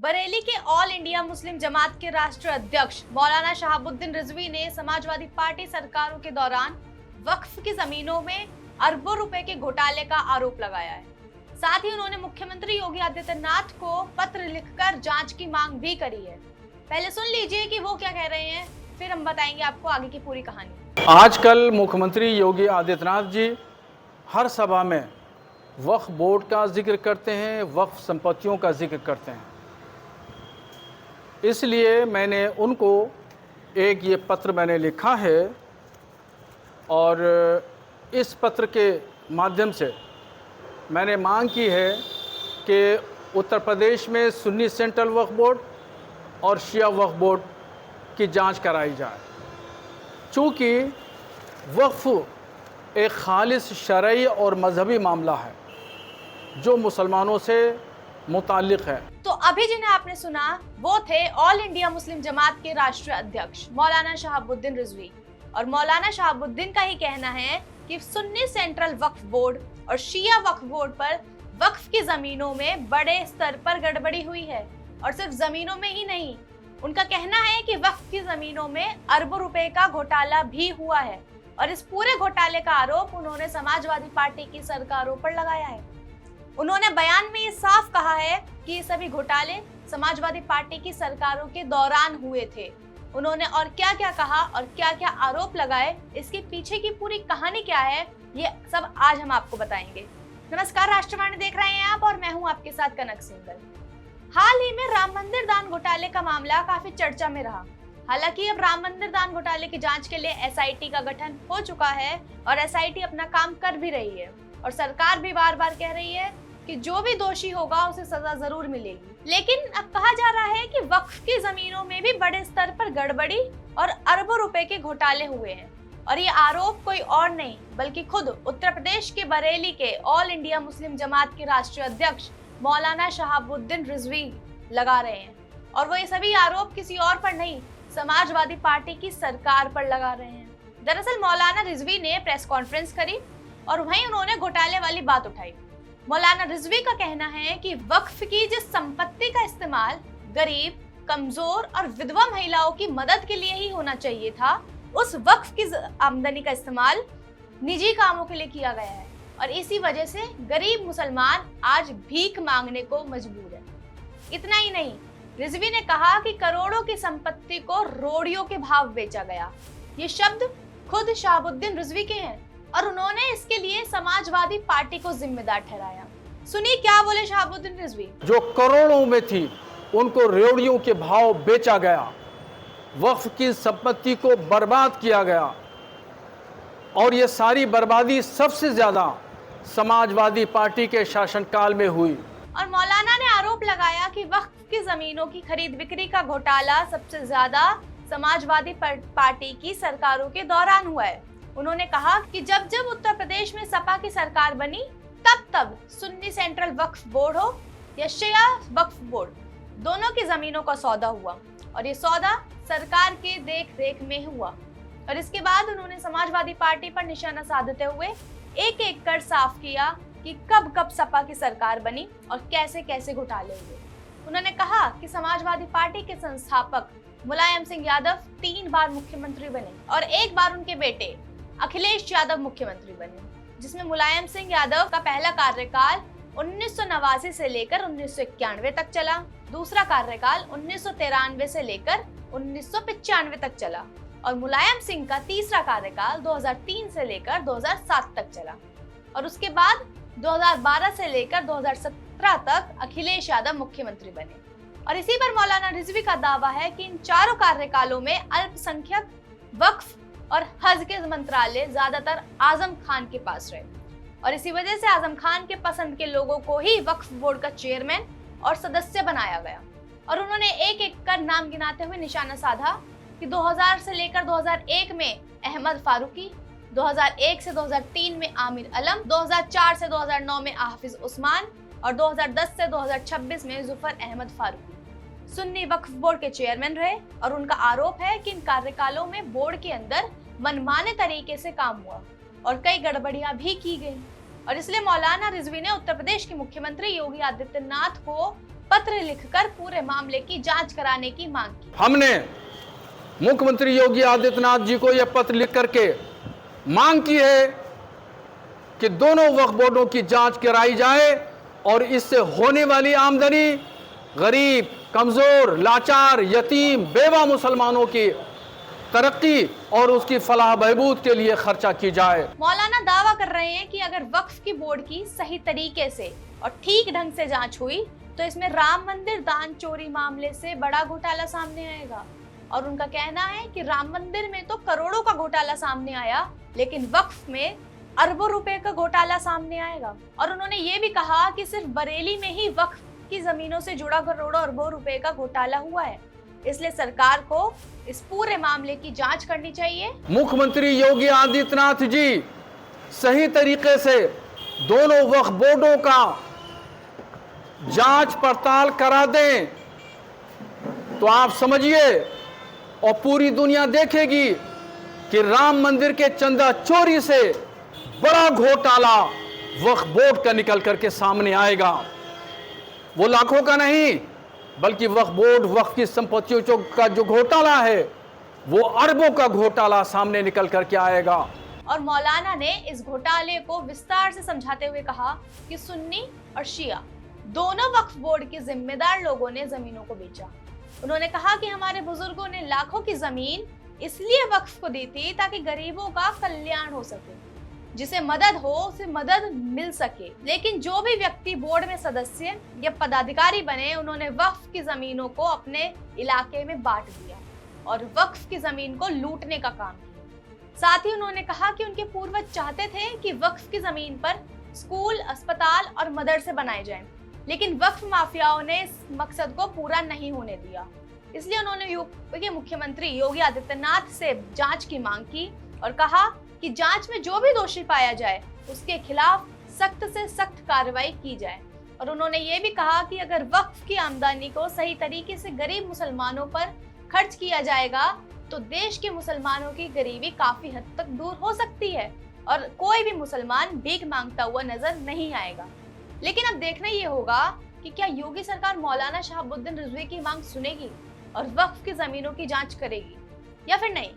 बरेली के all India Muslim जमात के राष्ट्रीय अध्यक्ष मौलाना शहाबुद्दीन रिजवी ने समाजवादी पार्टी सरकारों के दौरान वक्फ की जमीनों में अरबों रुपए के घोटाले का आरोप लगाया है। साथ ही उन्होंने मुख्यमंत्री योगी आदित्यनाथ को पत्र लिखकर जांच की मांग भी करी है। पहले सुन लीजिए कि वो क्या कह रहे हैं, फिर हम बताएंगे आपको आगे की पूरी कहानी। आजकल मुख्यमंत्री योगी आदित्यनाथ जी हर सभा में वक्फ बोर्ड का जिक्र करते हैं, वक्फ संपत्तियों का जिक्र करते हैं। इसलिए मैंने उनको एक ये पत्र मैंने लिखा है और इस पत्र के माध्यम से मैंने मांग की है कि उत्तर प्रदेश में सुन्नी सेंट्रल वक्फ बोर्ड और शिया वक्फ बोर्ड की जांच कराई जाए। चूँकि वक्फ एक खालिस शरई और मजहबी मामला है जो मुसलमानों से मुताल्लिक़ है। तो अभी जिन्हें आपने सुना वो थे ऑल इंडिया मुस्लिम जमात के राष्ट्रीय अध्यक्ष मौलाना शहाबुद्दीन रिजवी। और मौलाना शहाबुद्दीन का ही कहना है कि सुन्नी सेंट्रल वक्फ बोर्ड और शिया वक्फ बोर्ड पर वक्फ की जमीनों में बड़े स्तर पर गड़बड़ी हुई है। और सिर्फ जमीनों में ही नहीं, उनका कहना है कि वक्फ की जमीनों में अरबों रुपए का घोटाला भी हुआ है। और इस पूरे घोटाले का आरोप उन्होंने समाजवादी पार्टी की सरकारों पर लगाया है। उन्होंने बयान में ये साफ कहा है कि ये सभी घोटाले समाजवादी पार्टी की सरकारों के दौरान हुए थे। उन्होंने और क्या क्या कहा और क्या क्या आरोप लगाए, इसके पीछे की पूरी कहानी क्या है, ये सब आज हम आपको बताएंगे। नमस्कार, राष्ट्रवाणी देख रहे हैं आप और मैं हूं आपके साथ कनक सिंगल। हाल ही में राम मंदिर दान घोटाले का मामला काफी चर्चा में रहा। हालांकि अब राम मंदिर दान घोटाले की जांच के लिए एसआईटी का गठन हो चुका है और एसआईटी अपना काम कर भी रही है। और सरकार भी बार बार कह रही है कि जो भी दोषी होगा उसे सजा जरूर मिलेगी। लेकिन अब कहा जा रहा है कि वक्फ की जमीनों में भी बड़े स्तर पर गड़बड़ी और अरबों रुपए के घोटाले हुए हैं। और ये आरोप कोई और नहीं बल्कि खुद उत्तर प्रदेश के बरेली के ऑल इंडिया मुस्लिम जमात के राष्ट्रीय अध्यक्ष मौलाना शहाबुद्दीन रिजवी लगा रहे हैं। और वो ये सभी आरोप किसी और पर नहीं, समाजवादी पार्टी की सरकार पर लगा रहे हैं। दरअसल मौलाना रिजवी ने प्रेस कॉन्फ्रेंस करी और वहीं उन्होंने घोटाले वाली बात उठाई। मौलाना रिजवी का कहना है कि वक्फ की जिस संपत्ति का इस्तेमाल गरीब, कमजोर और विधवा महिलाओं की मदद के लिए ही होना चाहिए था, उस वक्फ की आमदनी का इस्तेमाल निजी कामों के लिए किया गया है। और इसी वजह से गरीब मुसलमान आज भीख मांगने को मजबूर है। इतना ही नहीं, रिजवी ने कहा कि करोड़ों की संपत्ति को रोड़ियों के भाव बेचा गया। ये शब्द खुद शहाबुद्दीन रिजवी के हैं और उन्होंने इसके लिए समाजवादी पार्टी को जिम्मेदार ठहराया। सुनिए क्या बोले शहाबुद्दीन रिजवी। जो करोड़ों में थी उनको रेवड़ियों के भाव बेचा गया, वक्फ की संपत्ति को बर्बाद किया गया। और ये सारी बर्बादी सबसे ज्यादा समाजवादी पार्टी के शासनकाल में हुई। और मौलाना ने आरोप लगाया कि वक्फ की जमीनों की खरीद बिक्री का घोटाला सबसे ज्यादा समाजवादी पार्टी की सरकारों के दौरान हुआ है। उन्होंने कहा कि जब जब उत्तर प्रदेश में सपा की सरकार बनी तब सुन्नी सेंट्रल वक्फ बोर्ड हो या शिया वक्फ बोर्ड, दोनों की जमीनों का सौदा हुआ और ये सौदा सरकार के देख रेख में हुआ। और इसके बाद उन्होंने समाजवादी पार्टी पर निशाना साधते हुए एक एक कर साफ किया कि कब कब सपा की सरकार बनी और कैसे कैसे घोटाले हुए। उन्होंने कहा कि समाजवादी पार्टी के संस्थापक मुलायम सिंह यादव 3 बार मुख्यमंत्री बने और एक बार उनके बेटे अखिलेश यादव मुख्यमंत्री बने, जिसमें मुलायम सिंह यादव का पहला कार्यकाल 1989 से लेकर 1991 तक चला, दूसरा कार्यकाल 1993 से लेकर 1995 तक चला और मुलायम सिंह का तीसरा कार्यकाल 2003 से लेकर 2007 तक चला। और उसके बाद 2012 से लेकर 2017 तक अखिलेश यादव मुख्यमंत्री बने। और इसी पर मौलाना रिजवी का दावा है कि इन चारों कार्यकालों में अल्पसंख्यक, वक्फ और हज के मंत्रालय ज्यादातर आजम खान के पास रहे। और इसी वजह से आजम खान के पसंद के लोगों को ही वक्फ बोर्ड का चेयरमैन और सदस्य बनाया गया। और उन्होंने एक एक कर नाम गिनाते हुए निशाना साधा कि 2000 से लेकर 2001 में अहमद फारूकी, 2001 से 2003 में आमिर अलम, 2004 से 2009 में हाफिज उस्मान और 2010 से 2026 में जुफर अहमद फारूकी सुन्नी वक्फ बोर्ड के चेयरमैन रहे। और उनका आरोप है कि इन कार्यकालों में बोर्ड के अंदर मनमाने तरीके से काम हुआ और कई गड़बड़ियां भी की गई। और इसलिए मौलाना रिजवी ने उत्तर प्रदेश के मुख्यमंत्री योगी आदित्यनाथ को पत्र लिखकर पूरे मामले की जांच कराने की मांग की। हमने मुख्यमंत्री योगी आदित्यनाथ जी को यह पत्र लिख करके मांग की है कि दोनों वक्फ बोर्डों की जांच कराई जाए और इससे होने वाली आमदनी गरीब, कमजोर, लाचार, यतीम, बेवा मुसलमानों की तरक्की और उसकी फलाह बहबूद के लिए खर्चा की जाए। मौलाना दावा कर रहे हैं कि अगर वक्फ की बोर्ड की सही तरीके से और ठीक ढंग से जांच हुई तो इसमें राम मंदिर दान चोरी मामले से बड़ा घोटाला सामने आएगा। और उनका कहना है कि राम मंदिर में तो करोड़ों का घोटाला सामने आया, लेकिन वक्फ में अरबों रुपए का घोटाला सामने आएगा। और उन्होंने ये भी कहा कि सिर्फ बरेली में ही वक्फ की जमीनों से जुड़ा करोड़ों अरबों रुपए का घोटाला हुआ है, इसलिए सरकार को इस पूरे मामले की जांच करनी चाहिए। मुख्यमंत्री योगी आदित्यनाथ जी सही तरीके से दोनों वक्फ बोर्डों का जांच पड़ताल करा दें तो आप समझिए और पूरी दुनिया देखेगी कि राम मंदिर के चंदा चोरी से बड़ा घोटाला वक्फ बोर्ड का निकल करके सामने आएगा। वो लाखों का नहीं बल्कि वक्फ बोर्ड, वक्फ की संपत्तियों का जो घोटाला है वो अरबों का घोटाला सामने निकल करके आएगा। और मौलाना ने इस घोटाले को विस्तार से समझाते हुए कहा कि सुन्नी और शिया दोनों वक्फ बोर्ड के जिम्मेदार लोगों ने जमीनों को बेचा। उन्होंने कहा कि हमारे बुजुर्गों ने लाखों की जमीन इसलिए वक्फ को दी थी ताकि गरीबों का कल्याण हो सके, जिसे मदद हो उसे मदद मिल सके। लेकिन जो भी व्यक्ति बोर्ड में सदस्य या पदाधिकारी बने, उन्होंने वक्फ की जमीनों को अपने इलाके में बांट दिया और वक्फ की जमीन को लूटने का काम किया। साथ ही उन्होंने कहा कि उनके पूर्वज चाहते थे कि वक्फ की जमीन पर स्कूल, अस्पताल और मदरसे बनाए जाएं, लेकिन वक्फ माफियाओं ने इस मकसद को पूरा नहीं होने दिया। इसलिए उन्होंने यूपी के मुख्यमंत्री योगी आदित्यनाथ से जांच की मांग की और कहा कि जांच में जो भी दोषी पाया जाए उसके खिलाफ सख्त से सख्त कार्रवाई की जाए। और उन्होंने ये भी कहा कि अगर वक्फ की आमदनी को सही तरीके से गरीब मुसलमानों पर खर्च किया जाएगा तो देश के मुसलमानों की गरीबी काफी हद तक दूर हो सकती है और कोई भी मुसलमान भीख मांगता हुआ नजर नहीं आएगा। लेकिन अब देखना ये होगा कि क्या योगी सरकार मौलाना शहाबुद्दीन रिजवी की मांग सुनेगी और वक्फ की जमीनों की जांच करेगी या फिर नहीं।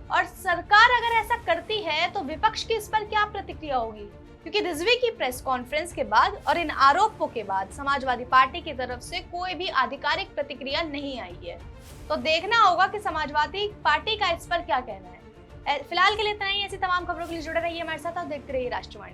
और सरकार अगर ऐसा करती है तो विपक्ष की इस पर क्या प्रतिक्रिया होगी, क्योंकि रिजवी की प्रेस कॉन्फ्रेंस के बाद और इन आरोपों के बाद समाजवादी पार्टी की तरफ से कोई भी आधिकारिक प्रतिक्रिया नहीं आई है। तो देखना होगा कि समाजवादी पार्टी का इस पर क्या कहना है। फिलहाल के लिए इतना ही। ऐसी तमाम खबरों के लिए जुड़े रहिए हमारे साथ और देखते रहिए राष्ट्रवाणी।